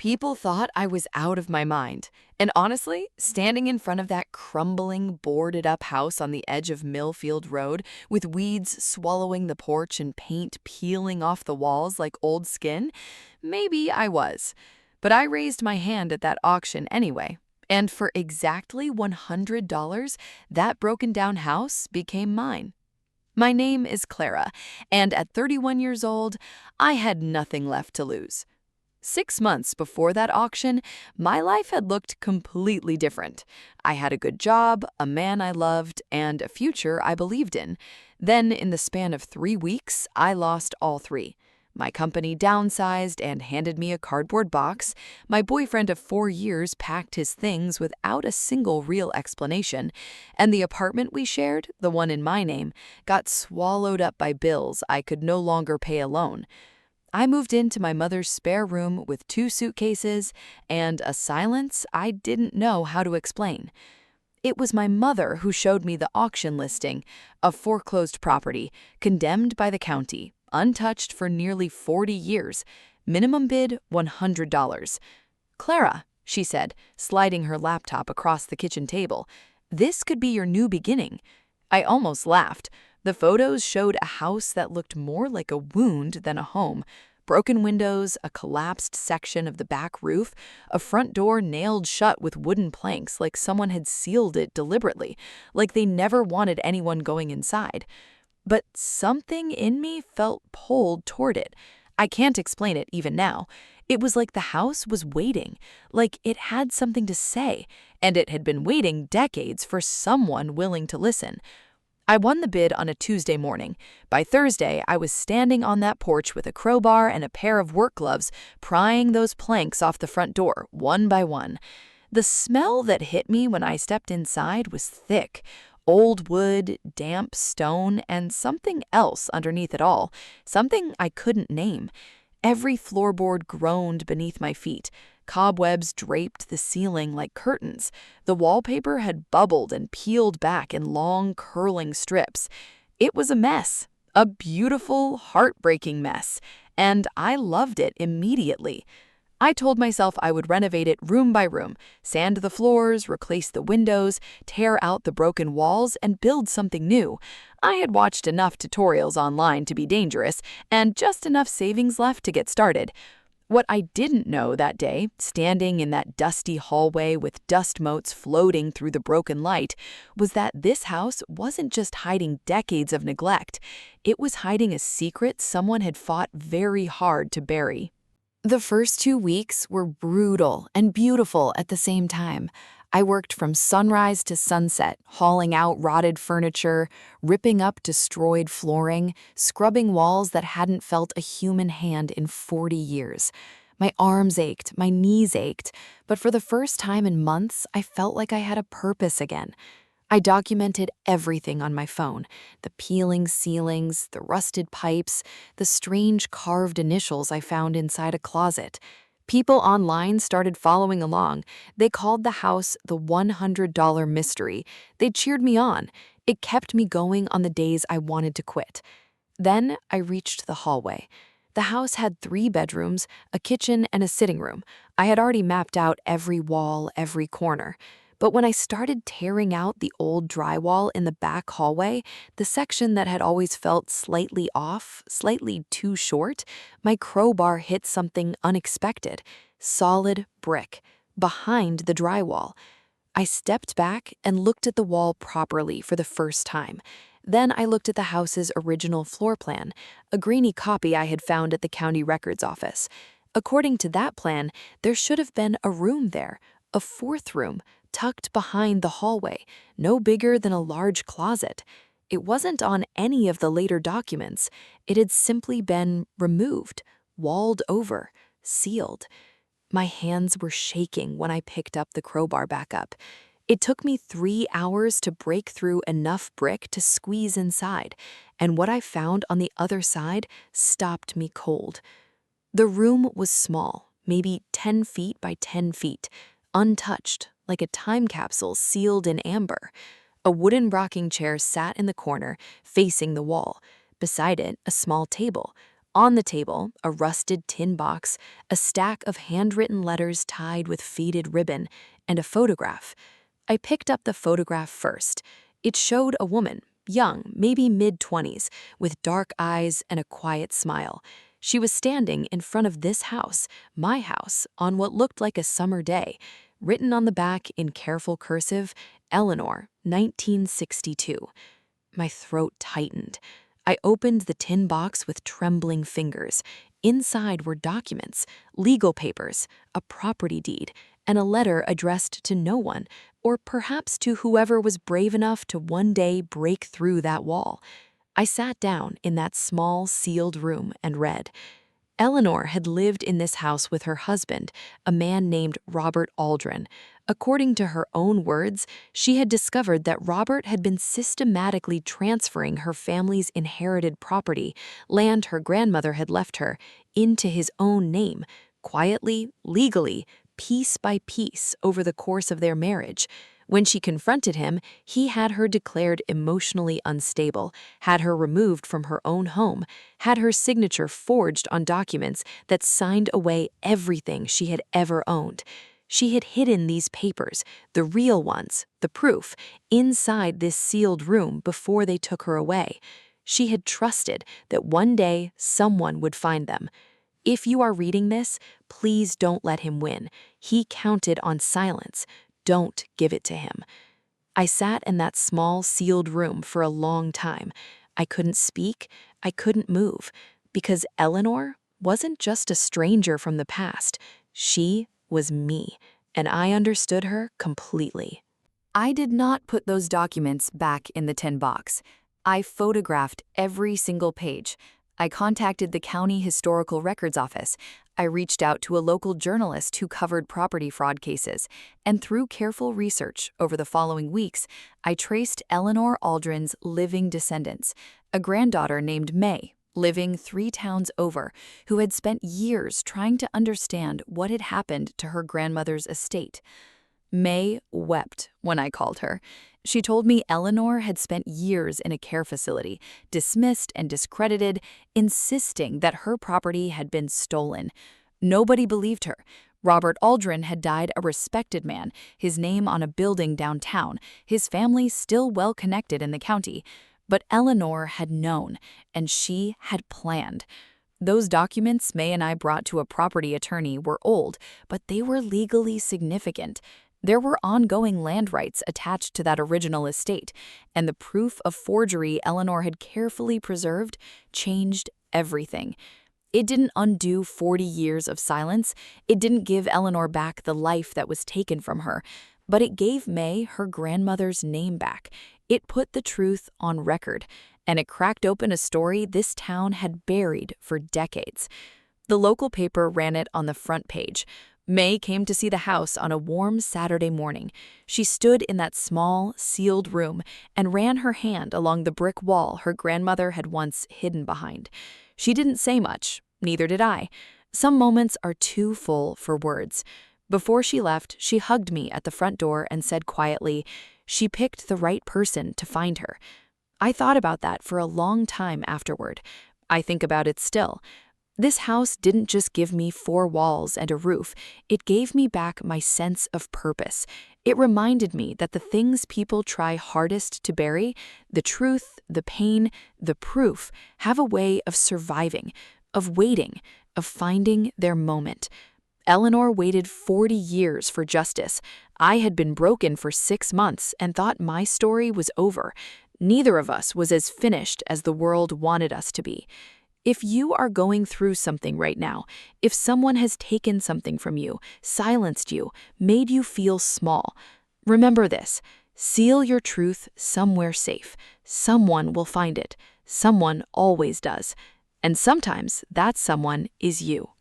People thought I was out of my mind. And honestly, standing in front of that crumbling, boarded up house on the edge of Millfield Road, with weeds swallowing the porch and paint peeling off the walls like old skin, maybe I was. But I raised my hand at that auction anyway. And for exactly $100, that broken down house became mine. My name is Clara, and at 31 years old, I had nothing left to lose. 6 months before that auction, my life had looked completely different. I had a good job, a man I loved, and a future I believed in. Then, in the span of 3 weeks, I lost all three. My company downsized and handed me a cardboard box. My boyfriend of 4 years packed his things without a single real explanation. And the apartment we shared, the one in my name, got swallowed up by bills I could no longer pay alone. I moved into my mother's spare room with 2 suitcases and a silence I didn't know how to explain. It was my mother who showed me the auction listing, a foreclosed property, condemned by the county, untouched for nearly 40 years. Minimum bid $100. "Clara," she said, sliding her laptop across the kitchen table, "this could be your new beginning." I almost laughed. The photos showed a house that looked more like a wound than a home. Broken windows, a collapsed section of the back roof, a front door nailed shut with wooden planks like someone had sealed it deliberately, like they never wanted anyone going inside. But something in me felt pulled toward it. I can't explain it even now. It was like the house was waiting, like it had something to say, and it had been waiting decades for someone willing to listen. I won the bid on a Tuesday morning. By Thursday, I was standing on that porch with a crowbar and a pair of work gloves, prying those planks off the front door, one by one. The smell that hit me when I stepped inside was thick. Old wood, damp stone, and something else underneath it all. Something I couldn't name. Every floorboard groaned beneath my feet. Cobwebs draped the ceiling like curtains. The wallpaper had bubbled and peeled back in long, curling strips. It was a mess, a beautiful, heartbreaking mess, and I loved it immediately. I told myself I would renovate it room by room, sand the floors, replace the windows, tear out the broken walls, and build something new. I had watched enough tutorials online to be dangerous, and just enough savings left to get started. What I didn't know that day, standing in that dusty hallway with dust motes floating through the broken light, was that this house wasn't just hiding decades of neglect. It was hiding a secret someone had fought very hard to bury. The first 2 weeks were brutal and beautiful at the same time. I worked from sunrise to sunset, hauling out rotted furniture, ripping up destroyed flooring, scrubbing walls that hadn't felt a human hand in 40 years. My arms ached, my knees ached, but for the first time in months, I felt like I had a purpose again. I documented everything on my phone: the peeling ceilings, the rusted pipes, the strange carved initials I found inside a closet. People online started following along. They called the house the $100 mystery. They cheered me on. It kept me going on the days I wanted to quit. Then I reached the hallway. The house had 3 bedrooms, a kitchen, and a sitting room. I had already mapped out every wall, every corner. But when I started tearing out the old drywall in the back hallway, the section that had always felt slightly off, slightly too short, my crowbar hit something unexpected: solid brick, behind the drywall. I stepped back and looked at the wall properly for the first time. Then I looked at the house's original floor plan, a grainy copy I had found at the county records office. According to that plan, there should have been a room there, a 4th room, tucked behind the hallway, no bigger than a large closet. It wasn't on any of the later documents. It had simply been removed, walled over, sealed. My hands were shaking when I picked up the crowbar back up. It took me 3 hours to break through enough brick to squeeze inside, and what I found on the other side stopped me cold. The room was small, maybe 10 feet by 10 feet, untouched, like a time capsule sealed in amber. A wooden rocking chair sat in the corner, facing the wall. Beside it, a small table. On the table, a rusted tin box, a stack of handwritten letters tied with faded ribbon, and a photograph. I picked up the photograph first. It showed a woman, young, maybe mid-20s, with dark eyes and a quiet smile. She was standing in front of this house, my house, on what looked like a summer day. Written on the back in careful cursive, Eleanor, 1962. My throat tightened. I opened the tin box with trembling fingers. Inside were documents, legal papers, a property deed, and a letter addressed to no one, or perhaps to whoever was brave enough to one day break through that wall. I sat down in that small, sealed room and read. Eleanor had lived in this house with her husband, a man named Robert Aldrin. According to her own words, she had discovered that Robert had been systematically transferring her family's inherited property, land her grandmother had left her, into his own name, quietly, legally, piece by piece over the course of their marriage. When she confronted him, he had her declared emotionally unstable, had her removed from her own home, had her signature forged on documents that signed away everything she had ever owned. She had hidden these papers, the real ones, the proof, inside this sealed room before they took her away. She had trusted that one day someone would find them. If you are reading this, please don't let him win. He counted on silence. Don't give it to him. I sat in that small, sealed room for a long time. I couldn't speak, I couldn't move, because Eleanor wasn't just a stranger from the past. She was me, and I understood her completely. I did not put those documents back in the tin box. I photographed every single page. I contacted the County Historical Records Office. I reached out to a local journalist who covered property fraud cases, and through careful research over the following weeks, I traced Eleanor Aldrin's living descendants, a granddaughter named May, living 3 towns over, who had spent years trying to understand what had happened to her grandmother's estate. May wept when I called her. She told me Eleanor had spent years in a care facility, dismissed and discredited, insisting that her property had been stolen. Nobody believed her. Robert Aldrin had died a respected man, his name on a building downtown, his family still well connected in the county. But Eleanor had known, and she had planned. Those documents May and I brought to a property attorney were old, but they were legally significant. There were ongoing land rights attached to that original estate, and the proof of forgery Eleanor had carefully preserved changed everything. It didn't undo 40 years of silence. It didn't give Eleanor back the life that was taken from her, but it gave May her grandmother's name back. It put the truth on record, and it cracked open a story this town had buried for decades. The local paper ran it on the front page. May came to see the house on a warm Saturday morning. She stood in that small, sealed room and ran her hand along the brick wall her grandmother had once hidden behind. She didn't say much, neither did I. Some moments are too full for words. Before she left, she hugged me at the front door and said quietly, "She picked the right person to find her." I thought about that for a long time afterward. I think about it still. This house didn't just give me 4 walls and a roof, it gave me back my sense of purpose. It reminded me that the things people try hardest to bury, the truth, the pain, the proof, have a way of surviving, of waiting, of finding their moment. Eleanor waited 40 years for justice. I had been broken for 6 months and thought my story was over. Neither of us was as finished as the world wanted us to be. If you are going through something right now, if someone has taken something from you, silenced you, made you feel small, remember this: seal your truth somewhere safe. Someone will find it. Someone always does. And sometimes that someone is you.